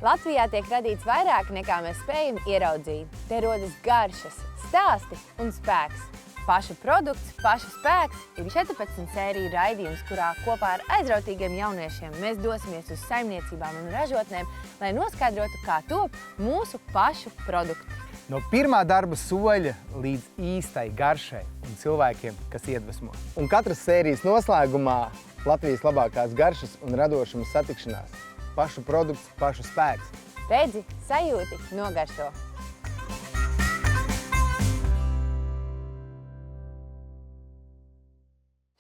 Latvijā tiek radīts vairāk nekā mēs spējam ieraudzīt. Te rodas garšas, stāsti un spēks. Pašu produkts, pašu spēks ir 14 sēriju raidījums, kurā kopā ar aizrautīgiem jauniešiem mēs dosimies uz saimniecībām un ražotnēm, lai noskaidrotu, kā top mūsu pašu produkti. No pirmā darba soļa līdz īstai garšai un cilvēkiem, kas iedvesmo. Un katras sērijas noslēgumā Latvijas labākās garšas un radošuma satikšanās. Pašu produkts, pašu spēks. Redzi, sajūti, nogaršo.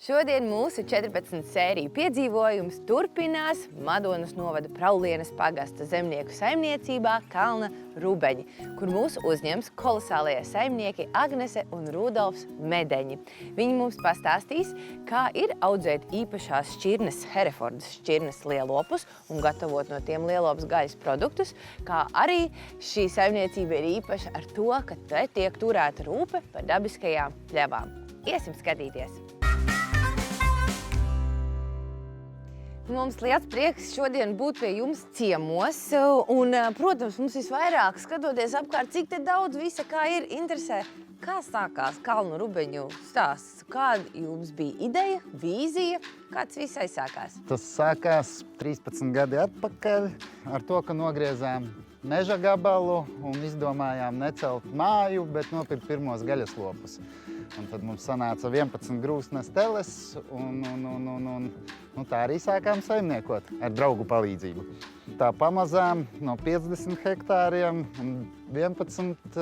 Šodien mūsu 14 sēriju piedzīvojums turpinās Madonas novada Praulienes pagasta zemnieku saimniecībā Kalna Rubeņi, kur mūsu uzņems kolosālie saimnieki Agnese un Rudolfs Medeņi. Viņi mums pastāstīs, kā ir audzēt īpašās šķirnes, Herefordas šķirnes lielopus un gatavot no tiem lielopas gaļas produktus, kā arī šī saimniecība ir īpaša ar to, ka te tiek turēta rūpe par dabiskajām pļavām. Iesim skatīties! Mums liels prieks šodien būt pie jums ciemos, un, protams, mums visvairāk skatoties apkārt, cik te daudz visa kā ir interesē. Kā sākās Kalnu Rubeņu stāsts? Kāda jums bija ideja, vīzija? Kāds viss aizsākās? Tas sākās 13 gadi atpakaļ ar to, ka nogriezām meža gabalu un izdomājām necelt māju, bet nopirkt pirmos gaļas lopus. Un tad mums sanāca 11 grūstnes teles, un tā arī sākām saimniekot ar draugu palīdzību. Tā pamazām no 50 hektāriem un 11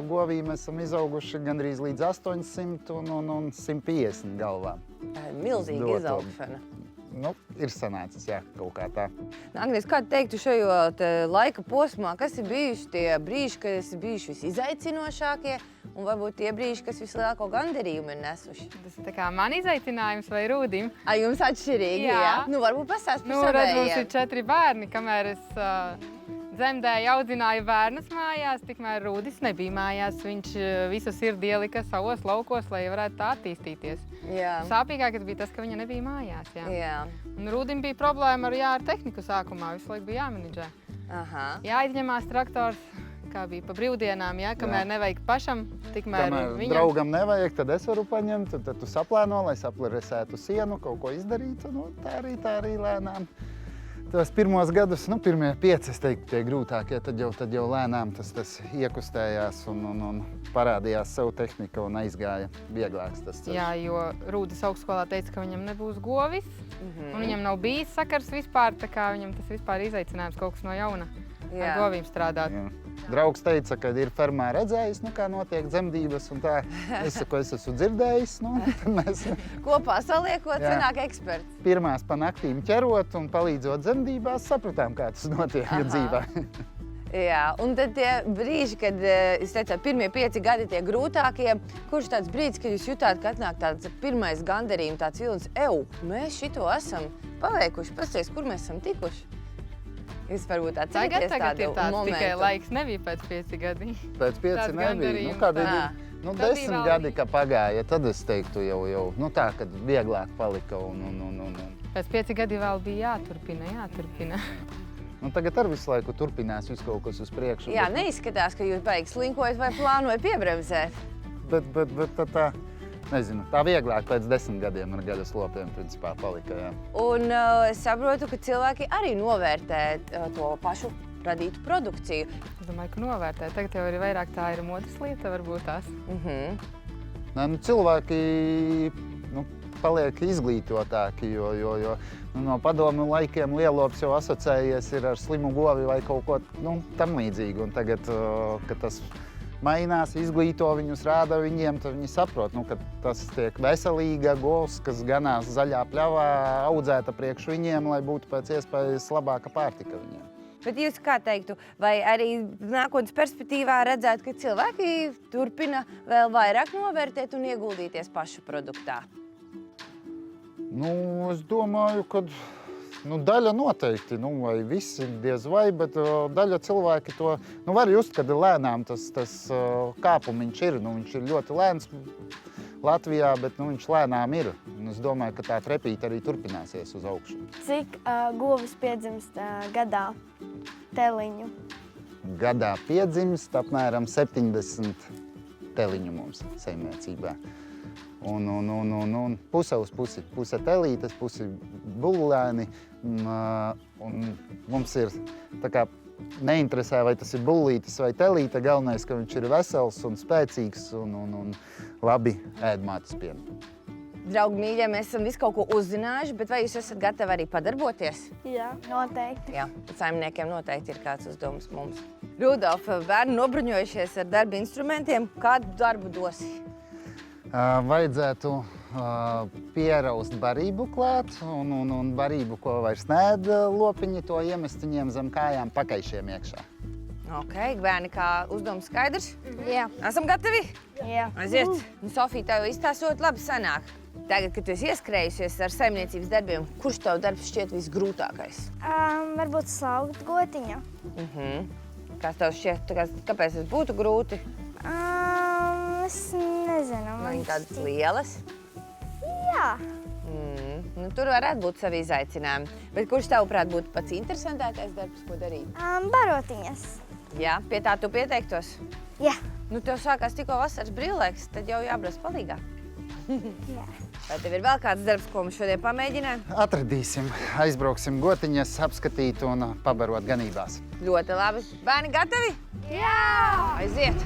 govīm esam izauguši gandrīz līdz 800 un 150 galvām. Milzīga izaugšana. Nu, ir sanācis, jā, kaut kā tā. Agnes, kā teiktu šajā laika posmā, kas ir bijuši tie brīži, kas ir bijuši visizaicinošākie, un varbūt tie brīži, kas vislielāko gandarījumu ir nesuši? Tas ir tā kā man izaicinājums vai Rūdim. Jums atšķirīgi, jā? Nu, varbūt pastāst par savējiem. Mums ir 4 bērni, kamēr es dzemdēju, audzināju bērnus mājās, tikmēr Rūdis nebija mājās. Viņš visu sirdi ielika savos laukos, lai varētu tā attīstīties. Jā. Sāpīgākais bija tas, ka viņa nebija mājās. Jā. Un Rūdim bija problēma ar tehniku sākumā, visu laiku bija jāmenedžē. Jāizņemās traktors, kā bija pa brīvdienām, kamēr nevajag pašam, tikmēr viņam. Draugam nevajag, tad es varu paņemt, tad tu saplēno, lai saplēresētu sienu, kaut ko izdarīt, un tā arī lēnām. Tos pirmos gadus, pirmie 5, es teiktu, tie grūtākie, tad jau lēnām tas iekustējās un parādījās savu tehniku un aizgāja vieglāks tas ceļš. Jā, jo Rūdis augstskolā teica, ka viņam nebūs govis, un viņam nav bijis sakars vispār, tā kā viņam tas vispār izaicinājums kaut kas no jauna ar govīm strādāt. Jā. Draugs teica, ka ir fermā redzējis, kā notiek dzemdības, un tā. Es saku, es esmu dzirdējis, tad mēs... Kopā saliekot, sanāk eksperts. Pirmās pa naktīm ķerot un palīdzot dzemdībās, sapratām, kā tas notiek dzīvē. Jā, un tad tie brīži, kad, es teicu, pirmie 5 gadi tie grūtākie, kurš tāds brīdis, kad jūs jutāt, ka atnāk tāds pirmais gandarījums, tāds vilnis, mēs šito esam paveikuši, pasties, kur mēs esam tikuši? Jūs varbūt atceraties tādu momentu? Tikai laiks nebija pēc 5 gadi. Pēc 5 nebija. Kādi 10 gadi, ka pagāja, tad es teiktu jau tā, kad vieglāk palika un. Pēc 5 gadi vēl bija jāturpina. Tagad ar visu laiku turpinās visu kaut kas uz priekšu. Jā, neizskatās, ka jūs baigi slinkojat vai plānojat piebremzēt. Bet tā. Nezinu, tā vieglāk pēc 10 gadiem ar gaļas lopiem principā palika, jā. Un es saprotu, ka cilvēki arī novērtē to pašu radītu produkciju. Es domāju, ka novērtē. Tagad jau ir vairāk tā ir modes lieta, varbūt tās. Cilvēki paliek izglītotāki, jo no padomu laikiem lielops jau asociējies ir ar slimu govi vai kaut ko tam līdzīgu. Un tagad, kad tas mainās, izglīto viņus, rāda viņiem, tad viņi saprot, ka tas tiek veselīga govs, kas ganās zaļā pļavā, audzēta priekš viņiem, lai būtu pēc iespējas labāka pārtika viņiem. Bet jūs kā teiktu, vai arī nākotnes perspektīvā redzēt, ka cilvēki turpina vēl vairāk novērtēt un ieguldīties pašu produktā? Es domāju, ka daļa noteikti, vai visi diez vai, bet daļa cilvēki to var just, kad lēnām tas kāpumiņš ir. Viņš ir ļoti lēns Latvijā, bet viņš lēnām ir. Un es domāju, ka tā trepīte arī turpināsies uz augšu. Cik govis piedzimst gadā? teliņu. Gadā piedzimst apmēram 70 teliņu mums saimniecībā. Un puse uz pusi. Puse telītes, pusi bullēni. Un mums ir tā kā neinteresē, vai tas ir bullītis vai telīte. Galvenais, ka viņš ir vesels un spēcīgs un labi ēd mātes pienu. Draugi mīļie, mēs esam visu kaut ko uzzinājuši, bet vai jūs esat gatavi arī padarboties? Jā, noteikti. Jā, saimniekiem noteikti ir kāds uzdevums mums. Rudolf, bērni nobruņojušies ar darba instrumentiem. Kādu darbu dosi? Vajadzētu pieraust barību klāt un barību, ko vairs neēd lopiņi, to iemest viņiem zem kājām pakaišiem iekšā. Ok, bērni, kā uzdevums skaidrs? Jā. Esam gatavi? Jā. Aiziet. Sofija, tev izstāstot labi sanāk. Tagad, kad tu esi ieskrējusies ar saimniecības darbiem, kurš tev darbs šķiet visgrūtākais? Varbūt slaugt gotiņu. Kas tev šķiet, kāpēc tas būtu grūti? Es nezinu. Viņa tādas lielas. Jā. Tur varētu būt savi izaicinājumi. Bet kurš tavuprāt būtu pats interesantākais darbs, ko darīt? Barotiņas. Jā, pie tā tu pieteiktos? Jā. Tev sākās tikko vasaras brīvlaiks, tad jau jābrauc palīgā. Jā. Vai tev ir vēl kāds darbs, ko mums šodien pamēģinājām? Atradīsim, aizbrauksim gotiņas, apskatīt un pabarot ganībās. Ļoti labi. Bērni gatavi? Jā! Aiziet!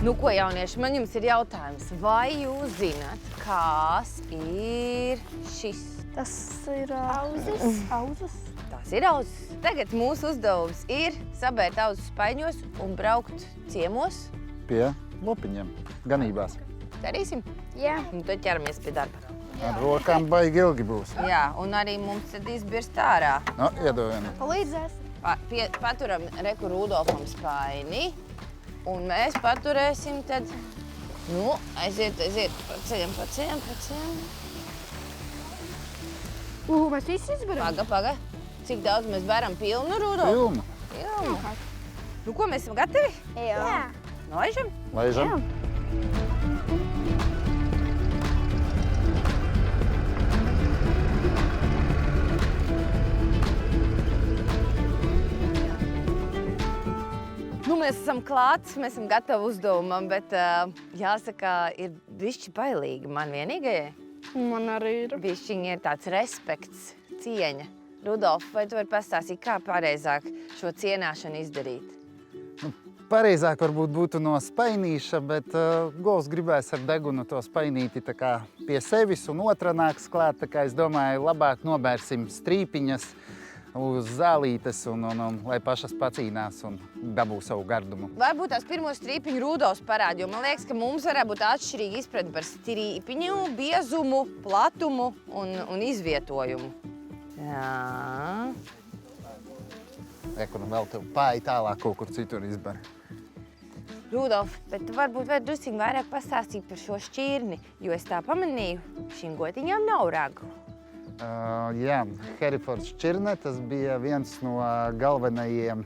Nu, ko, jaunieši, man jums ir jautājums. Vai jūs zināt, kas ir šis? Tas ir auzas. Auzas. Tas ir auzas. Tagad mūsu uzdevums ir sabērt auzus spaiņos un braukt ciemos. Pie lopiņiem, ganībās. Darīsim? Jā. Tad ķeramies pie darba. Ar rokām baigi ilgi būs. Jā, un arī mums tad izbirst ārā. No, iedod vienu. Palīdzēs. Paturam reku Rudolfam spaini. Un mēs paturēsim tad, aiziet, pa ceļam. Mēs visi izbaram. Paga. Cik daudz mēs bēram pilnu, Rudolf? Pilnu. Ko, mēs esam gatavi? Jā. Laižam? Laižam. Mēs esam klāts, mēs esam gatavi uzdevumam, bet jāsaka, ir bišķi bailīgi man vienīgajai. Man arī ir. Bišķiņi ir tāds respekts, cieņa. Rudolf, vai tu vari pastāstīt, kā pareizāk šo cienāšanu izdarīt? Pareizāk varbūt būtu no spainīša, bet govs gribēs ar degunu to spainīti tā kā pie sevis un otra nāks klāt. Tā kā es domāju, labāk nobērsim strīpiņas uz zālītes un lai pašas pacīnās un dabū savu gardumu. Varbūt tās pirmo strīpiņu Rudolfs parāda, jo man liekas, ka mums varētu būt atšķirīgi izpratni par strīpiņu, biezumu, platumu un izvietojumu. Jā. Reku, vēl tev pāri tālāk kaut kur citur izbar. Rudolf, bet tu varbūt vari drusciņ vairāk pastāstīt par šo šķirni, jo es tā pamanīju, šīm gotiņām nav ragu. Jā, Herefords šķirne, tas bija viens no galvenajiem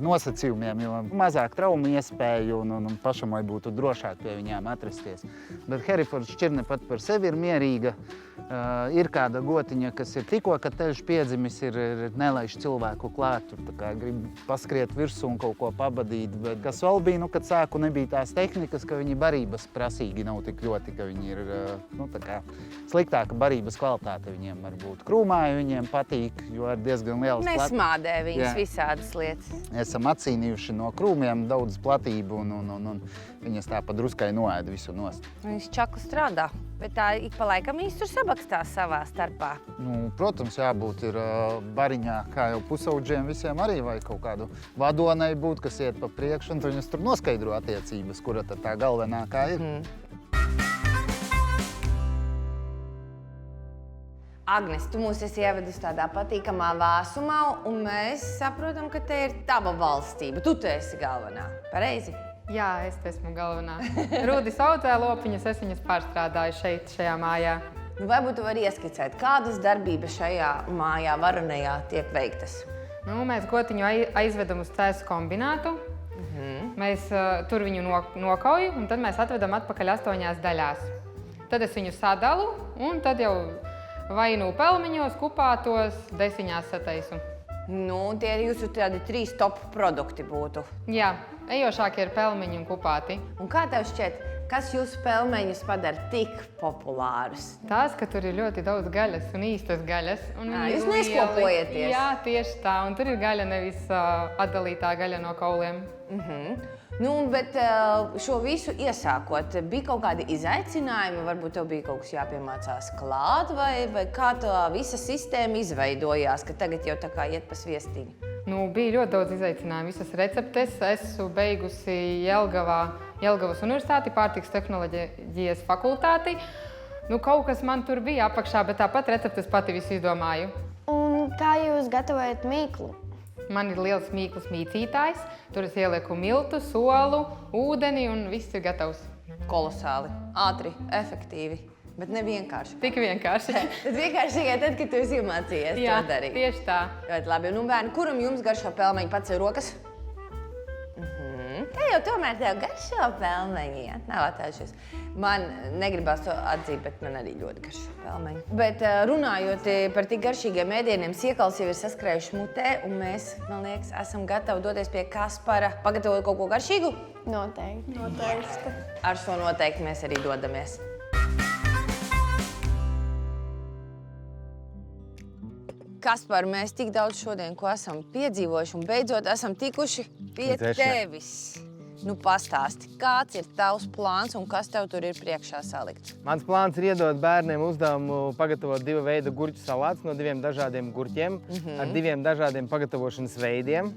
nosacījumiem, jo mazāk traumu iespēju un pašam vai būtu drošāk pie viņām atrasties. Bet Herefords šķirne pat par sevi ir mierīga. Ir kāda gotiņa, kas ir tikko, kad teļš piedzimis, ir nelaiž cilvēku klāt, tur grib paskriet virsū un kaut ko pabadīt. Bet kas vēl bija, kad sāku nebija tās tehnikas, ka viņi barības prasīgi nav tik ļoti, ka viņi ir sliktāka barības kvalitāte viņiem var būt. Krūmāji viņiem patīk, jo ir diezgan liels Nesmādē viņas visādas lietas. Esam atcīnījuši no krūmiem daudz platību un viņas tā pa druskai noēda visu nost. Viņas čakli strādā, bet tā ik pa laikam viņas tur sabakstās savā starpā. Protams, jābūt ir bariņā, kā jau pusaudžiem visiem arī, vai kaut kādu vadonai būt, kas iet pa priekšu, un viņas tur noskaidro attiecības, kura tad tā galvenākā ir. Agnes, tu mūs esi ievedus tādā patīkamā vēsumā, un mēs saprotam, ka te ir tava valstība. Tu esi galvenā. Pareizi? Jā, es esmu galvenā. Rudis audzē lopiņas, es viņas pārstrādāju šajā mājā. Varbūt tu vari ieskicēt, kādas darbības šajā mājā varonajā tiek veiktas? Mēs gotiņu aizvedam uz cēsu kombinātu. Mēs tur viņu nokauju, un tad mēs atvedam atpakaļ 8 daļās. Tad es viņu sadalu, un tad jau vai nu pelmeņos, kupātos, desiņās sataisu. Nu, tie ir jūsu tādi 3 top produkti būtu. Jā, ejošākie ir pelmeņi un kupāti. Un kā tev šķiet, kas jūsu pelmeņus padara tik populārus? Tās, ka tur ir ļoti daudz gaļas un īstas gaļas. Un viņi Jūs ir lieli. neskopojaties? Jā, tieši tā. Un tur ir gaļa, nevis atdalītā gaļa no kauliem. Nu, bet šo visu iesākot, bija kaut kādi izaicinājumi? Varbūt tev bija kaut kas jāpiemācās klāt, vai kā tā visa sistēma izveidojās, ka tagad jau tā kā iet pa sviestiņu? Nu, bija ļoti daudz izaicinājumu. Visas receptes esmu beigusi Jelgavas Universitāti, pārtikas tehnoloģijas fakultāti. Nu, kaut kas man tur bija apakšā, bet tāpat receptes pati visu izdomāju. Un kā jūs gatavojat mīklu? Man ir liels mīklas mīcītājs. Tur es ielieku miltu, solu, ūdeni un viss ir gatavs. Kolosāli, ātri, efektīvi, bet ne vienkārši. Tik vienkārši. Tas vienkārši tikai tad, kad tu esi iemācījies Jā, to darīt. tieši tā. Ļoti labi. Nu, bērni, kuram jums garšo pelmeņi? Pats ir rokas? Te jau tomēr tev garšo pelmeņi, jā? Nav attājušies. Man negribās to atzīt, bet man arī ļoti garšo pelmeņi. Bet runājot par tik garšīgiem ēdieniem, siekals jau ir saskrējuši mutē, un mēs, man liekas, esam gatavi doties pie Kaspara. Pagatavot kaut ko garšīgu? Noteikti. Ar šo noteikti mēs arī dodamies. Kaspar, mēs tik daudz šodien, ko esam piedzīvojuši, un beidzot esam tikuši pie tevis. Nu, pastāsti, kāds ir tavs plāns un kas tev tur ir priekšā salikts? Mans plāns ir iedot bērniem uzdevumu pagatavot 2 veidu gurķu salātus no 2 dažādiem gurķiem, ar 2 dažādiem pagatavošanas veidiem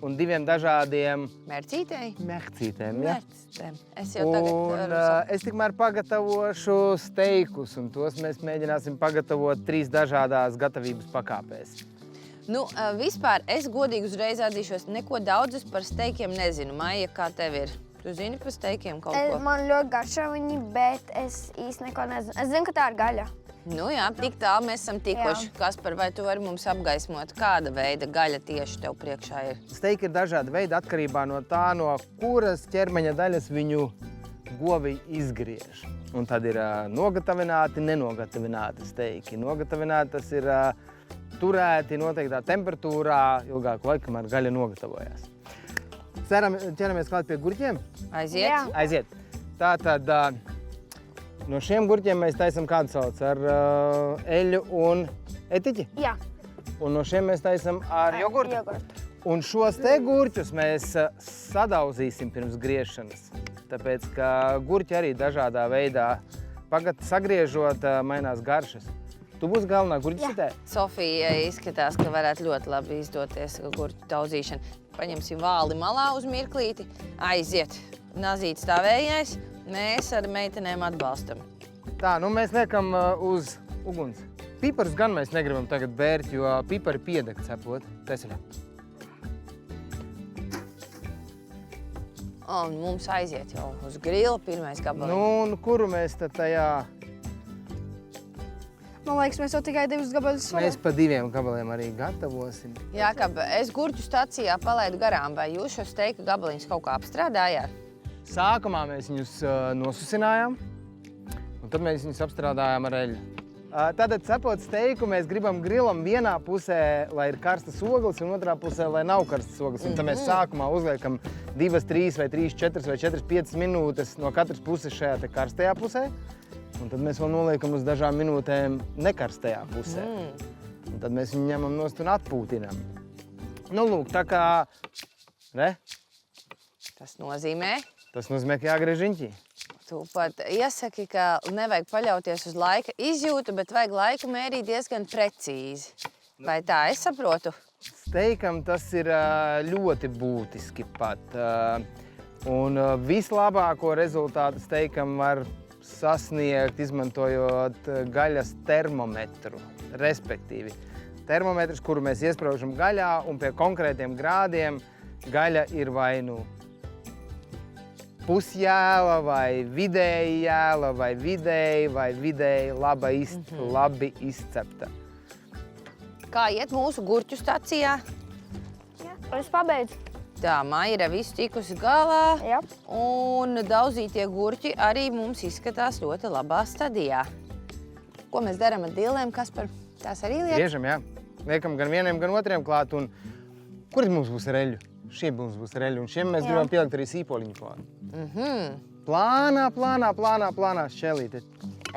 un 2 dažādiem Mērcītēji? mehcītēm. Ja? Mērcītēm. Es jau tagad Un es tikmēr pagatavošu steikus, un tos mēs mēģināsim pagatavot 3 dažādās gatavības pakāpēs. Nu, vispār es godīgi uzreiz atzīšos, neko daudz par steikiem nezinu. Maija, kā tev ir? Tu zini par steikiem kaut ko? Man ļoti garšo viņi, bet es īsti neko nezinu. Es zinu, ka tā ir gaļa. Nu jā, tik tālu mēs esam tikuši. Kaspar, vai tu vari mums apgaismot, kāda veida gaļa tieši tev priekšā ir? Steiki ir dažādi veidi atkarībā no tā, no kuras ķermeņa daļas viņu govi izgriež. Un tad ir nogatavināti, nenogatavināti steiki. Nogatavināti tas ir turēti noteiktā temperatūrā ilgāku laiku, kamēr gaļa nogatavojās. Ķeramies klāt pie gurķiem? Aiziet? Jā. Aiziet. Tātad no šiem gurķiem mēs taisam kādu salātu ar eļļu un etiķi. Jā. Un no šiem mēs taisam ar jogurtu. Jogurtu. Un šos te gurķus mēs sadauzīsim pirms griešanas. Tāpēc, ka gurķi arī dažādā veidā sagriežot mainās garšas. Tu būsi galvenā gurķisitē? Sofija izskatās, ka varētu ļoti labi izdoties gurķu daudzīšana. Paņemsim vāli malā uz mirklīti. Aiziet. Nazīts tavējais. Mēs ar meitenēm atbalstam. Tā, nu mēs liekam uz uguns. Piparus gan mēs negribam tagad bērt, jo pipari piedeg cepot. Taisaļā. Un mums aiziet jau uz grila pirmais gabaliņš. Nu, un kuru mēs tad tajā... Man liekas, mēs jau tikai 2 gabalus Mēs pa 2 gabaliem arī gatavosim. Jākab, es gurķu stacijā palaidu garām. Vai jūs šo steika gabaliņus kaut kā apstrādājāt? Sākumā mēs viņus nosusinājām, un tad mēs viņus apstrādājām ar eļļu. Tātad, cepot steiku, mēs gribam grilam vienā pusē, lai ir karstas ogles, un otrā pusē, lai nav karstas ogles. Un tad mēs sākumā uzliekam 2, 3 vai 3, 4 vai 4, 5 minūtes no katras puses šajā te karstajā pusē. Un tad mēs vēl noliekam uz dažām minūtēm nekarstajā pusē. Un tad mēs viņu ņemam nost un atpūtinam. Nu, lūk, tā kā... Re? Tas nozīmē, Tas nozīmē, ka jāgriež riņķī. tu pat iesaki, ka nevajag paļauties uz laika izjūtu, bet vajag laiku mērīt diezgan precīzi. Vai tā es saprotu? Steikam tas ir ļoti būtiski pat. Un vislabāko rezultātu steikam var sasniegt, izmantojot gaļas termometru, respektīvi. Termometrs, kuru mēs iespraužam gaļā, un pie konkrētiem grādiem gaļa ir vai nu pusjēla, vai vidēji jēla, vai vidēji labi izcepta. Kā iet mūsu gurķu stacijā? Es pabeidzu. Tā, Maija ir visu tikusi galā. Jā. Un daudzītie gurķi arī mums izskatās ļoti labā stadijā. Ko mēs darām ar dillēm, Kaspar? Tās arī liek? Griežam, jā. Liekam gan vieniem, gan otriem klāt. Un kur mums būs reļu? Šie mums būs reļu. Un šiem mēs gribam pielikt arī sīpoliņu klāt. Plānā šķelīte.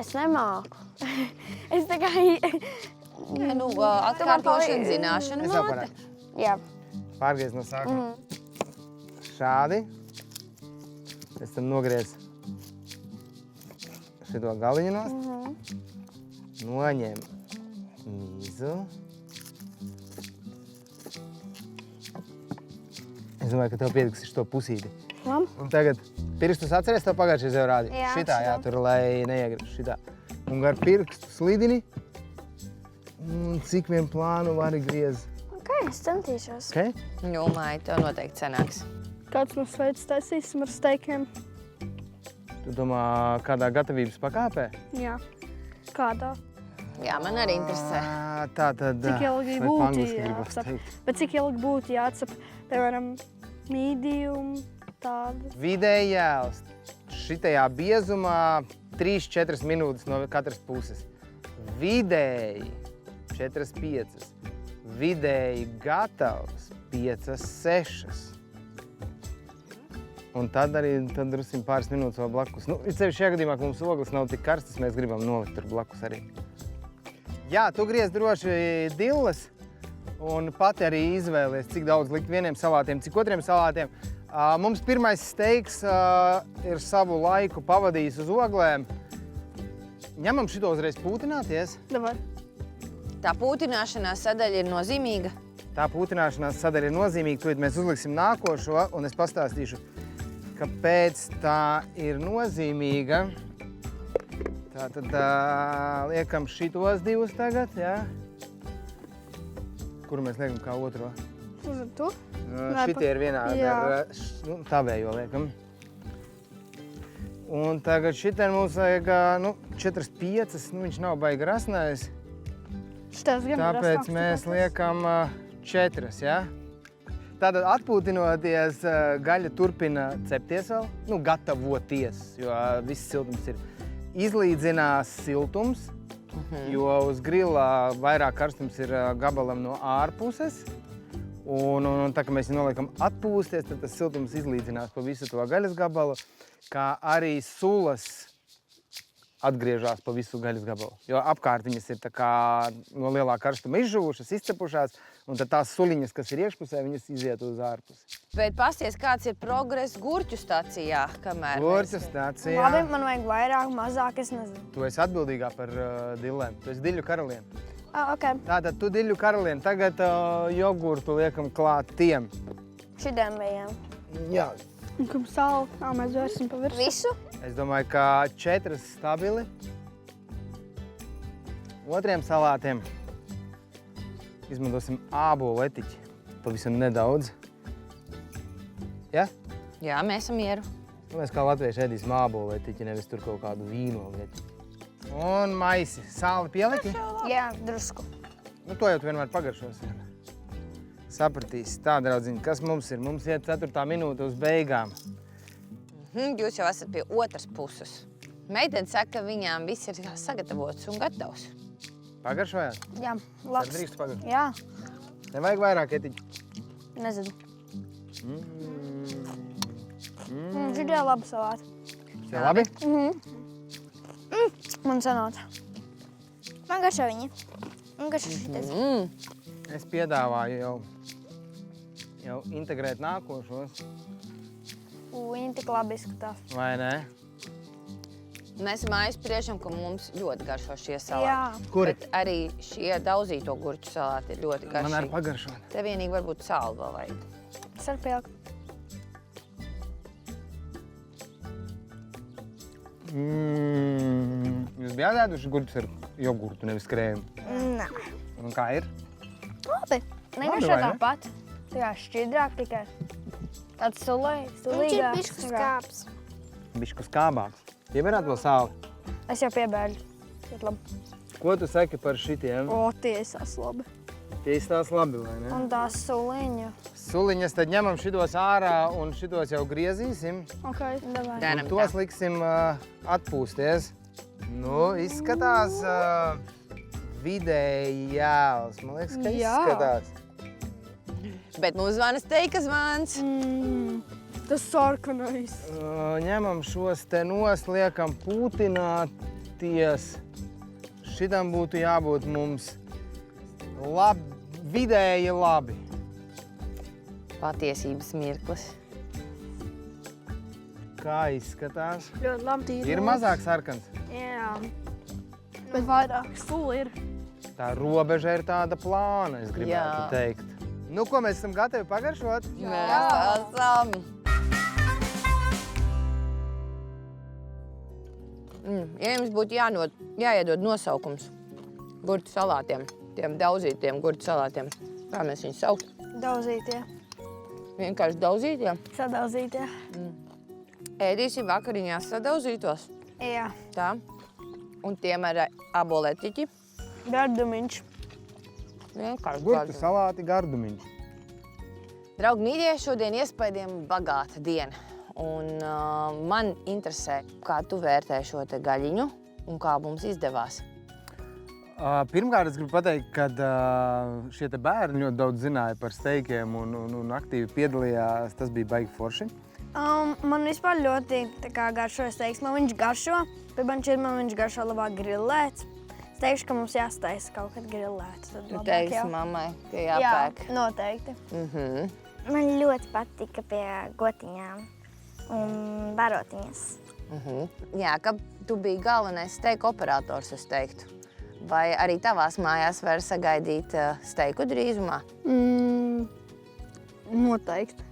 Es nemāku. Es tā kā... Nē, nu, atkārtošana, zināšana Es jau māte. parādīšu. Jā. Pārgriez no sākuma. Šādi. Pēc tam nogriez šito galiņu nost. Noņem mīzu. Es domāju, ka tev pietiks šo pusīti. Labi. Un tagad pirkstus atceries, tev pagājušajā jau rādīja. Jā, Šitā, jā, šitā. tur, lai neiegrib šitā. Un gar pirkstu slidini. Un cik vien plānu vari griez. Ok, es centīšos. Okay? Nu, Maija, tev noteikti sanāks. Kāds mums veids taisīsim ar steikiem? Tu domā, kādā gatavības pakāpē? Jā. Kādā? Jā, man arī interesē. Tā tad... Cik ilgi vai būtu angliski gribas jāatcep? teikt? Bet cik ilgi būtu jāatcep, piemēram, medium, tādu? Vidēji jāelst. Šitajā biezumā 3-4 minūtes no katras puses. Vidēji 4-5. Vidēji gatavs 5-6. Un tad arī drusim pāris minūtes vēl blakus. Nu, ceļš šajā gadījumā, ka mums ogles nav tik karstas, mēs gribam nolikt tur blakus arī. Jā, tu griez droši dilles un pati arī izvēlies, cik daudz likt vieniem salātiem, cik otriem salātiem. Mums pirmais steiks ir savu laiku pavadījis uz oglēm. Ņemam šito uzreiz pūtināties. Davai. Tā pūtināšanās sadaļa ir nozīmīga. Tā pūtināšanās sadaļa ir nozīmīga. Tūlīt mēs uzliksim nākošo, un es pastāstīšu, kāpēc tā ir nozīmīga. Tātad liekam šitos divus tagad, jā. Kuru mēs liekam kā otro? Uz tu? Šitie ir vienādi Jā. ar tavējo liekam. Un tagad šitien mums vajag 4-5, viņš nav baigi rasnais. Šitais gan ir Tāpēc rasnāks, mēs tāpēc. liekam 4, ja? Tātad atpūtinoties, gaļa turpina cepties vēl, gatavoties, jo viss siltums ir. Izlīdzinās siltums, jo uz grila vairāk karstums ir gabalam no ārpuses. Un tā, ka mēs viņu noliekam atpūsties, tad tas siltums izlīdzinās pa visu to gaļas gabalu, kā arī sulas atgriežās pa visu gaļas gabalu. Jo apkārt viņas ir tā kā no lielā karstuma izžuvušas, izcepušās, un tad tās suliņas, kas ir iekšpusē, viņas iziet uz ārpusi. Bet pasties, kāds ir progress gurķu stacijā, kamēr Gurķu mēs... stācijā. Labi, man vajag vairāk, mazāk, es nezinu. Tu esi atbildīgā par dillēm. Tu esi diļu karaliene. Ok, Tātad tu diļu karaliene. Tagad jogurtu liekam klāt tiem. šitiem bijām. Jā. Un kam sāli, mēs vērsim pa virsu. Visu? Es domāju, ka 4 stabili. Otriem salātiem izmantosim ābolu etiķi. Pavisam nedaudz. Ja? Jā, mēs esam mieru. Mēs kā latvieši ēdīsim ābolu etiķi, nevis tur kaut kādu vīnolu etiķi. Un maisi. Sāli pieliki? Jā, drusku. Nu, to jau tu vienmēr pagaršosi. Sapratīsi. Tā, draudziņi, kas mums ir? Mums iet 4. minūte uz beigām. Jūs jau esat pie otras puses. Meitene saka, ka viņām viss ir sagatavots un gatavs. Pagaršojāt? Jā, Tad labs. drīkst pagaršot. Jā, Nevajag vairāk etiķu. nezinu. Šitie labi salāti. Tie labi? Man sanāca. Man garšo viņi. Man garšo šitais. Es piedāvāju jau integrēt nākošos, Viņi tik labi izskatās. vai ne? Mēs mājas priešam, ka mums ļoti garšo šie salāti. Jā. Kuri? Bet arī šie daudzīto gurķu salāti ir ļoti Man arī garšīgi. pagaršot. Te vienīgi varbūt sāli vēl vajag. Es varu pielikt. Jūs bijāt ēduši gurķus ar jogurtu, nevis krēmu? Nē. Un kā ir? Labi. Negaršo vai ne? tāpat. Tā kā šķidrāk tikai. Tāds sulīgāks. Viņš ir bišķi skāps. Bišķi skābāks. Piebērāt vēl sāli. Es jau piebēļu. Ļoti labi. Ko tu saki par šitiem? O, tiesās labi. Tie izstās labi, vai ne? Un tā suliņa. Suliņas tad ņemam šitos ārā un šitos jau griezīsim. Ok, davai. Darām Tos tā. liksim atpūsties. Nu, izskatās vidēji jēls. Man liekas, ka Jā. izskatās. Bet mums zvana steika zvans. Tas sarkanais. Ņemam šos te nost, liekam pūtināties. Šitam būtu jābūt mums vidēji labi. Patiesības mirklis. Kā izskatās? Ļoti labi tīri. Ir mazāk sarkans. Jā. Bet vairāk sula ir. Tā robeža ir tāda plāna, es gribētu Jā. teikt. Nu, ko mēs esam gatavi pagaršot? Mēs esam. Ja jums būtu jāiedod nosaukums gurķu salātiem, tiem daudzītiem gurķu salātiem, kā mēs viņus saukt? Dauzītie. Vienkārši daudzītie. Sadauzītie. Ēdīsim vakariņās sadauzītos. Jā. Tā. Un tiem ar aboletiķi. Gardumiņš. Vienkārši Gurķu gardi. salāti gardumiņš. Draugi mīļie, šodien iespaidiem bagāta diena. Un man interesē, kā tu vērtē šo te gaļiņu un kā mums izdevās. Pirmkārt, es gribu pateikt, ka šie te bērni ļoti daudz zināja par steikiem un aktīvi piedalījās. Tas bija baigi forši. Man vispār ļoti garšo steiks. Man viņš garšo, bet man viņš garšo labāk grillēts. Es teikšu, ka mums jāstaisa kaut kad grillēts. Tad Tu labāk teiksi jau. mammai, ka Jā, jāpērk. noteikti. Man ļoti patika pie gotiņām un barotiņas. Jā, ka tu biji galvenais steika operators, es teiktu. Vai arī tavās mājās var sagaidīt steiku drīzumā? Noteikti.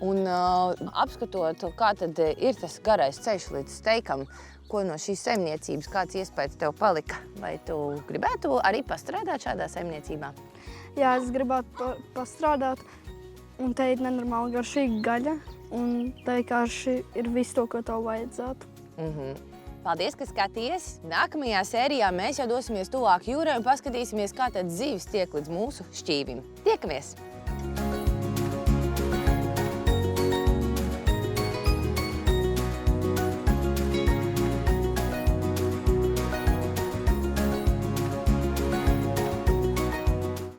Un apskatot, kā tad ir tas garais ceļš līdz steikam, ko no šīs saimniecības, kāds iespējas tev palika? Vai tu gribētu arī pastrādāt šādā saimniecībā? Jā, es gribētu pastrādāt. Un te ir nenormāli garšīga gaļa. Un te vienkārši ir viss to, ko tev vajadzētu. Paldies, ka skaties! Nākamajā sērijā mēs jau dosimies tuvāk jūrai un paskatīsimies, kā tad zivis tiek līdz mūsu šķīvim. Tiekamies!